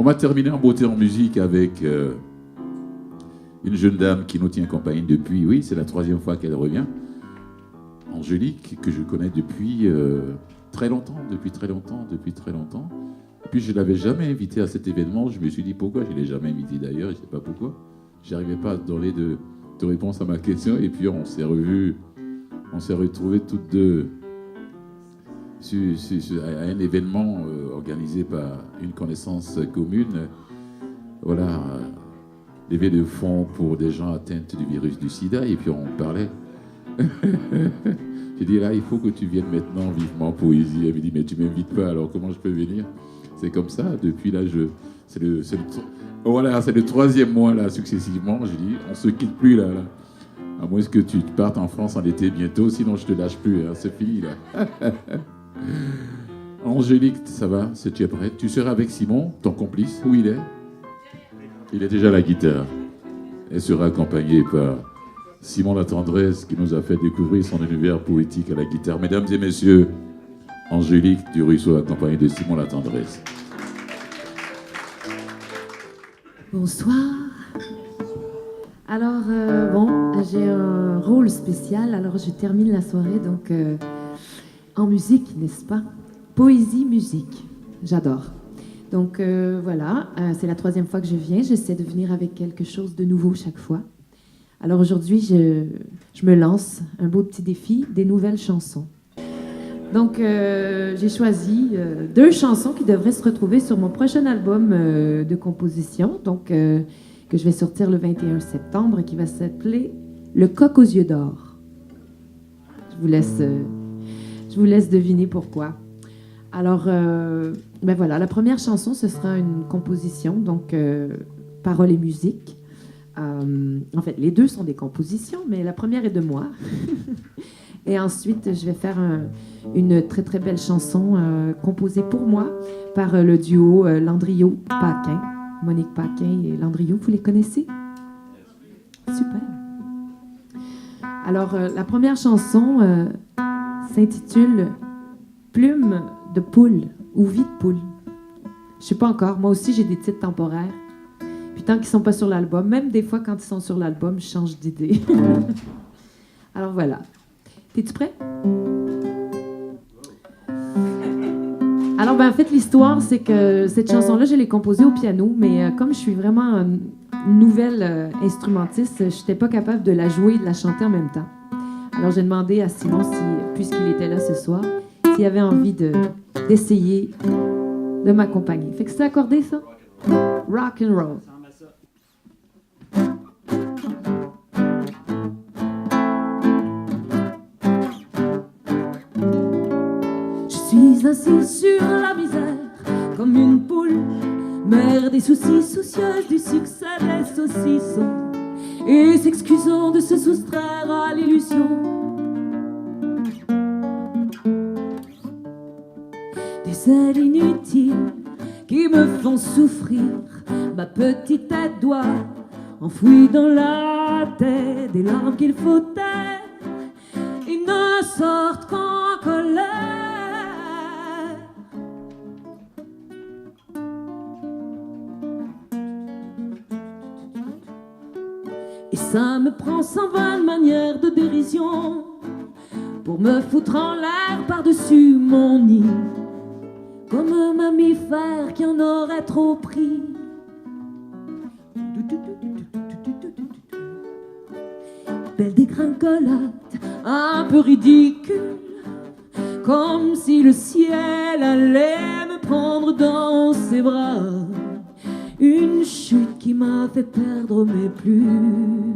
va terminer en beauté en musique avec une jeune dame qui nous tient compagnie depuis, oui, c'est la 3e fois qu'elle revient. Angélique, que je connais depuis très longtemps. Et puis je ne l'avais jamais invitée à cet événement. Je me suis dit pourquoi je ne l'ai jamais invitée d'ailleurs, je ne sais pas pourquoi. Je n'arrivais pas à donner de réponse à ma question. Et puis on s'est retrouvés toutes deux à un événement organisé par une connaissance commune. Voilà, lever de fonds pour des gens atteints du virus du sida. Et puis on parlait. J'ai dit là, il faut que tu viennes maintenant vivement poésie. Elle me dit mais tu m'invites pas, alors comment je peux venir? C'est comme ça. Depuis là, c'est le 3e mois là successivement. J'ai dit on se quitte plus là. À moins que tu partes en France en été bientôt, sinon je te lâche plus. Hein. C'est fini là. Angélique, ça va? Tu es prête? Tu seras avec Simon, ton complice. Où il est? Il est déjà à la guitare. Elle sera accompagnée par Simon Latendresse qui nous a fait découvrir son univers poétique à la guitare. Mesdames et messieurs, Angélique Duruisseau accompagnée de Simon Latendresse. Bonsoir. Alors, j'ai un rôle spécial. Alors, je termine la soirée donc en musique, n'est-ce pas? Poésie, musique. J'adore. Donc, voilà, c'est la 3e fois que je viens. J'essaie de venir avec quelque chose de nouveau chaque fois. Alors aujourd'hui, je me lance un beau petit défi, des nouvelles chansons. Donc, j'ai choisi 2 chansons qui devraient se retrouver sur mon prochain album de composition, donc que je vais sortir le 21 septembre, qui va s'appeler « Le coq aux yeux d'or ». Je vous laisse deviner pourquoi. Alors, ben voilà, la première chanson, ce sera une composition, donc paroles et musique. En fait, les 2 sont des compositions, mais la première est de moi. Et ensuite, je vais faire une très très belle chanson composée pour moi par le duo Landriot-Paquin. Monique Paquin et Landriot, vous les connaissez? Super. Alors, la première chanson s'intitule « Plume de poule » ou « Vie de poule ». Je ne sais pas encore. Moi aussi, j'ai des titres temporaires. Puis tant qu'ils ne sont pas sur l'album, même des fois, quand ils sont sur l'album, je change d'idée. Alors voilà. T'es-tu prêt? Alors, en fait, l'histoire, c'est que cette chanson-là, je l'ai composée au piano, mais comme je suis vraiment une nouvelle instrumentiste, je n'étais pas capable de la jouer et de la chanter en même temps. Alors, j'ai demandé à Simon, puisqu'il était là ce soir, s'il avait envie d'essayer de m'accompagner. Fait que c'est accordé, ça? Rock and roll. Je suis assise sur la misère comme une poule, mère des soucis, soucieuse du succès des saucissons, et s'excusant de se soustraire à l'illusion des ailes inutiles qui me font souffrir. Ma petite tête doit enfouie dans la tête des larmes qu'il faut taire et ne sortent qu'en colère. Et ça me prend 120 manières de dérision pour me foutre en l'air par-dessus mon nid, comme un mammifère qui en aurait trop pris. Belle dégringolade, un peu ridicule, comme si le ciel allait me prendre dans ses bras. Une chute qui m'a fait perdre mes plumes.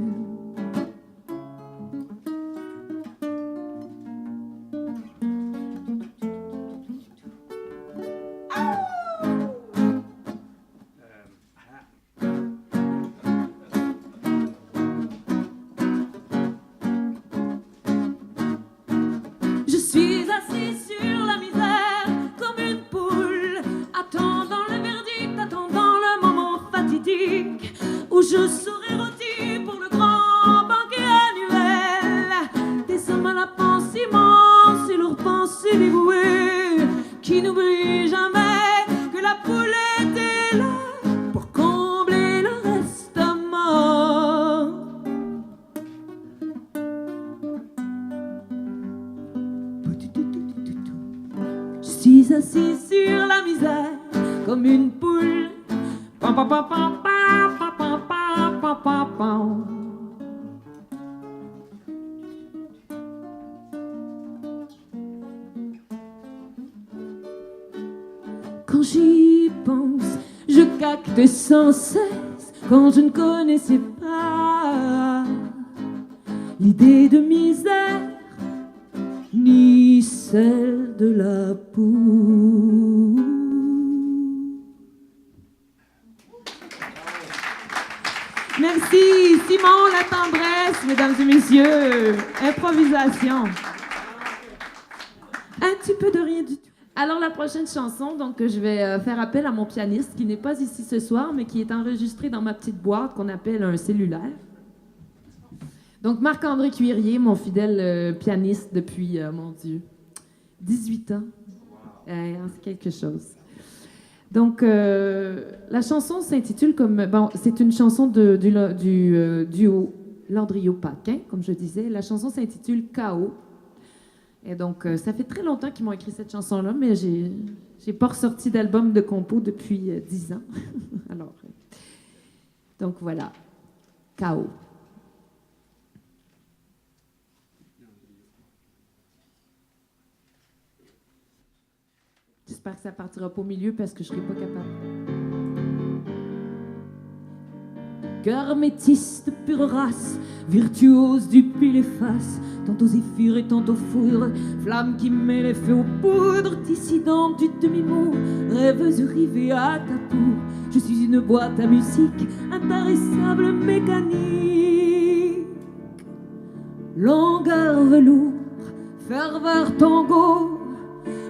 Je suis assise sur la misère comme une poule, attendant le verdict, attendant le moment fatidique où je serai rôtie pour le grand banquet annuel. Des hommes à la pensée immense et leurs pensées dévouées, qui n'oublient jamais que la poule était là Quand j'y pense, je cacte sans cesse quand je ne connaissais pas l'idée de misère ni celle de la poule. Merci Simon La Tendresse, mesdames et messieurs. Improvisation. Un petit peu de rien du tout. Alors la prochaine chanson, donc je vais faire appel à mon pianiste qui n'est pas ici ce soir, mais qui est enregistré dans ma petite boîte qu'on appelle un cellulaire. Donc Marc-André Cuirier, mon fidèle pianiste depuis, mon Dieu, 18 ans. C'est quelque chose. Donc la chanson s'intitule comme... Bon, c'est une chanson du duo Landriot-Paquin, comme je disais. La chanson s'intitule « Chaos ». Et donc, ça fait très longtemps qu'ils m'ont écrit cette chanson-là, mais j'ai pas ressorti d'album de compo depuis 10 ans. Alors, donc voilà, Chaos. J'espère que ça partira pas au milieu parce que je serai pas capable. Cœur métis de pure race, virtuose du pile et face, tantôt zéphyr et tantôt foudre, flamme qui met les feux aux poudres, dissidente du demi-mot, rêveuse rivée à ta peau. Je suis une boîte à musique, intarissable mécanique. Longueur velours, ferveur tango,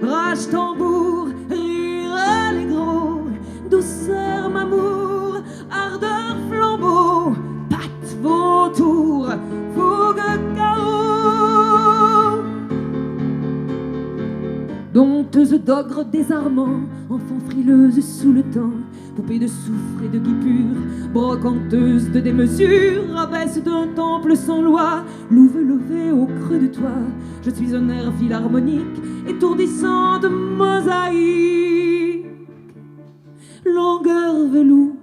rage tambour, rire allégro, douceur m'amour, ardeur flambeau, patte vautour, fougue chaos. Dompteuse d'ogre désarmant, enfant frileuse sous le temps, poupée de soufre et de guipure, brocanteuse de démesure, abbesse d'un temple sans loi, louve levé au creux de toi. Je suis un air philharmonique, étourdissant de mosaïque. Longueur velours,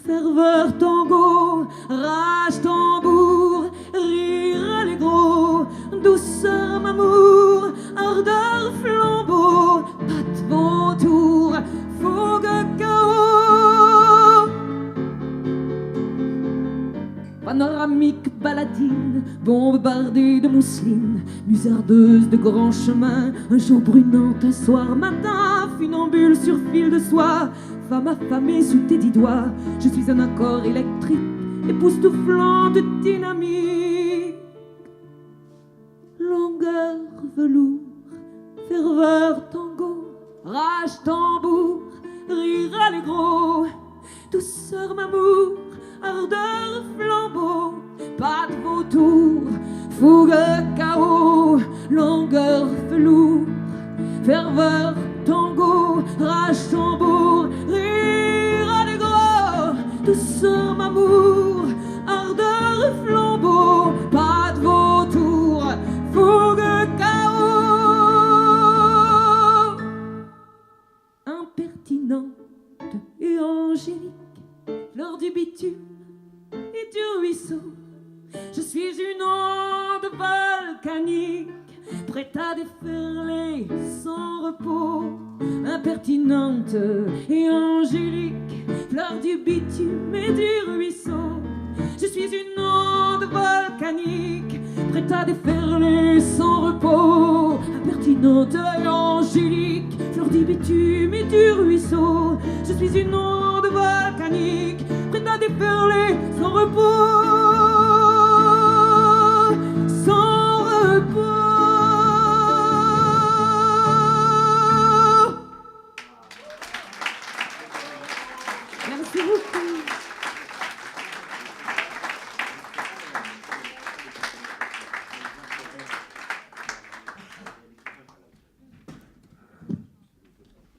ferveur tango, rage tambour, rire allégro, douceur m'amour, ardeur flambeau, patte vautour, fougue chaos. Panoramique baladine, bombe bardée de mousseline, musardeuse de grands chemins, un jour brunante, un soir matin, funambule sur fil de soie, femme affamée sous tes 10 doigts. Je suis un accord électrique, époustouflant de dynamique. Longueur velours, ferveur tango, rage tambour, rire allégro, douceur m'amour, ardeur flambeau, patte vautour, fougue chaos. Longueur velours, ferveur tango, rage tambour, rire allégro, douceur m'amour, ardeur flambeau, patte vautour, fougue chaos. Impertinente et angélique, fleur du bitume et du ruisseau, je suis une onde volcanique, prête à déferler sans repos. Impertinente et angélique, fleur du bitume et du ruisseau, je suis une onde volcanique, prête à déferler sans repos. Impertinente et angélique, fleur du bitume et du ruisseau, je suis une onde volcanique, prête à déferler sans repos. Sans repos. Merci beaucoup.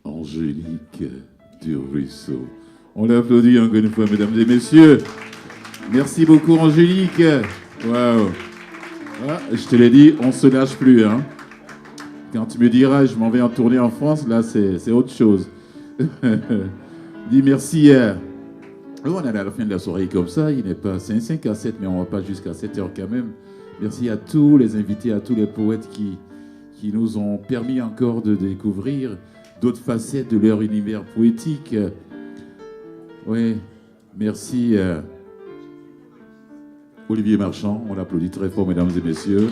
Angélique du ruisseau. On l'applaudit encore une fois, mesdames et messieurs. Merci beaucoup, Angélique. Waouh. Ah, je te l'ai dit, on se lâche plus. Hein. Quand tu me diras, je m'en vais en tournée en France, là, c'est autre chose. Dis merci On est à la fin de la soirée comme ça, il n'est pas 5 à 7, mais on ne va pas jusqu'à 7 heures quand même. Merci à tous les invités, à tous les poètes qui nous ont permis encore de découvrir d'autres facettes de leur univers poétique. Oui, merci Olivier Marchand, on l'applaudit très fort, mesdames et messieurs.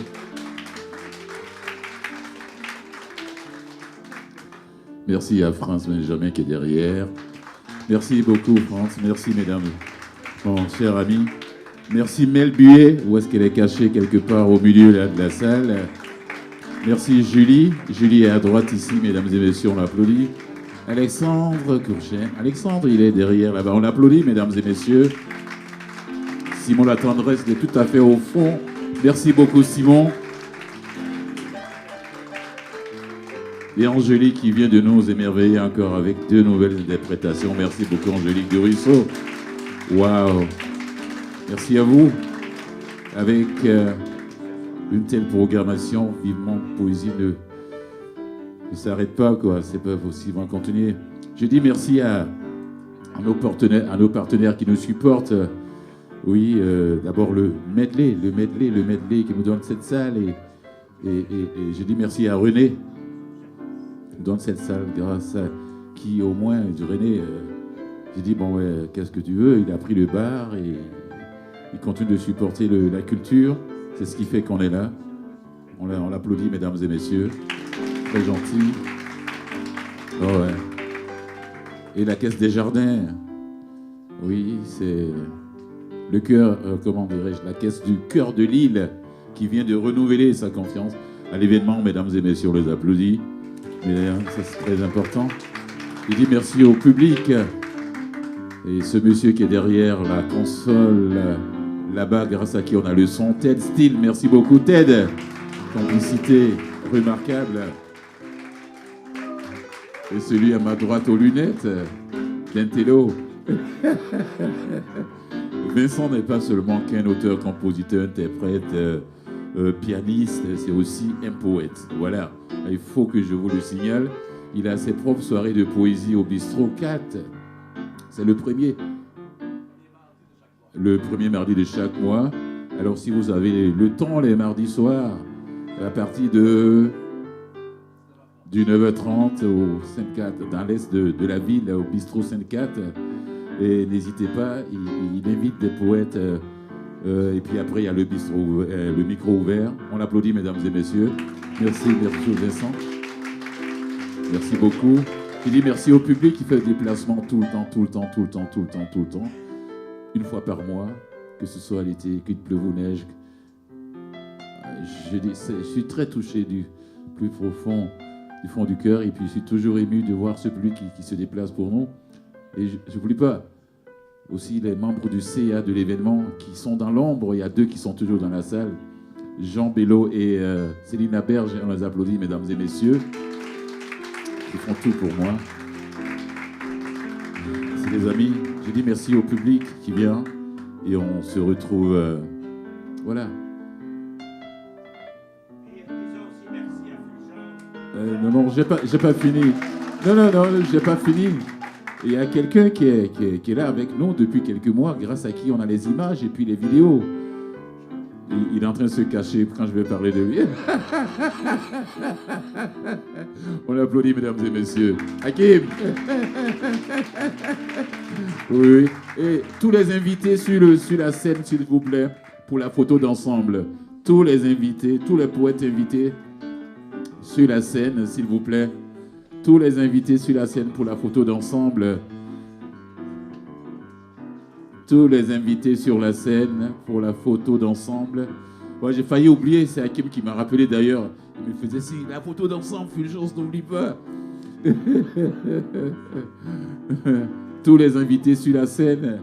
Merci à France Benjamin qui est derrière. Merci beaucoup, France. Merci, mesdames, mon cher ami. Merci, Mel Buet. Où est-ce qu'elle est cachée? Quelque part au milieu là, de la salle. Merci, Julie. Julie est à droite ici, mesdames et messieurs, on l'applaudit. Alexandre Courchet. Alexandre, il est derrière là-bas. On l'applaudit, mesdames et messieurs. Simon La Tendresse, il est tout à fait au fond. Merci beaucoup, Simon. Et Angélique qui vient de nous émerveiller encore avec 2 nouvelles interprétations. Merci beaucoup Angélique de Ruisseau. Waouh! Merci à vous. Avec une telle programmation, vivement poésie ne s'arrête pas, quoi. C'est pas possible, on va continuer. Je dis merci à nos partenaires qui nous supportent. Oui, d'abord le medley qui nous donne cette salle. Et je dis merci à René dans cette salle, grâce à qui au moins, René, j'ai dit, bon, ouais, qu'est-ce que tu veux? Il a pris le bar et il continue de supporter la culture. C'est ce qui fait qu'on est là. On l'applaudit, mesdames et messieurs. Très gentil. Oh ouais. Et la Caisse des Jardins. Oui, c'est le cœur, comment dirais-je, la Caisse du cœur de Lille qui vient de renouveler sa confiance à l'événement, mesdames et messieurs, on les applaudit. Mais ça c'est très important. Je dis merci au public. Et ce monsieur qui est derrière la console, là-bas, grâce à qui on a le son, Ted Steele. Merci beaucoup, Ted. Complicité remarquable. Et celui à ma droite aux lunettes, Dentello. Vincent n'est pas seulement qu'un auteur, compositeur, interprète, pianiste, c'est aussi un poète. Voilà. Il faut que je vous le signale. Il a ses propres soirées de poésie au Bistrot 4. C'est le premier mardi de chaque mois. Alors si vous avez le temps les mardis soirs, à partir du 9h30 au 5-4, dans l'est de la ville, au Bistrot 5-4, et n'hésitez pas, il invite des poètes. Et puis après, il y a le bistrot, le micro ouvert. On l'applaudit, mesdames et messieurs. Merci Vincent. Merci beaucoup. Je dis merci au public qui fait le déplacement tout le temps. Une fois par mois, que ce soit l'été, qu'il pleuve ou neige. Je suis très touché du plus profond, du fond du cœur. Et puis je suis toujours ému de voir ce public qui se déplace pour nous. Et je n'oublie pas aussi les membres du CA de l'événement qui sont dans l'ombre. Il y a 2 qui sont toujours dans la salle. Jean Bello et Céline Berge, on les applaudit, mesdames et messieurs. Ils font tout pour moi. C'est les amis. Je dis merci au public qui vient et on se retrouve. Voilà. Non, j'ai pas fini. Non, j'ai pas fini. Il y a quelqu'un qui est là avec nous depuis quelques mois, grâce à qui on a les images et puis les vidéos. Il est en train de se cacher quand je vais parler de lui. On l'applaudit, mesdames et messieurs. Hakim. Oui. Et tous les invités sur la scène, s'il vous plaît, pour la photo d'ensemble. Tous les invités, tous les poètes invités sur la scène, s'il vous plaît. Tous les invités sur la scène pour la photo d'ensemble. Tous les invités sur la scène pour la photo d'ensemble. Ouais, j'ai failli oublier, c'est Hakim qui m'a rappelé d'ailleurs. Il me faisait signe, la photo d'ensemble, Fulgence, n'oublie pas. Tous les invités sur la scène.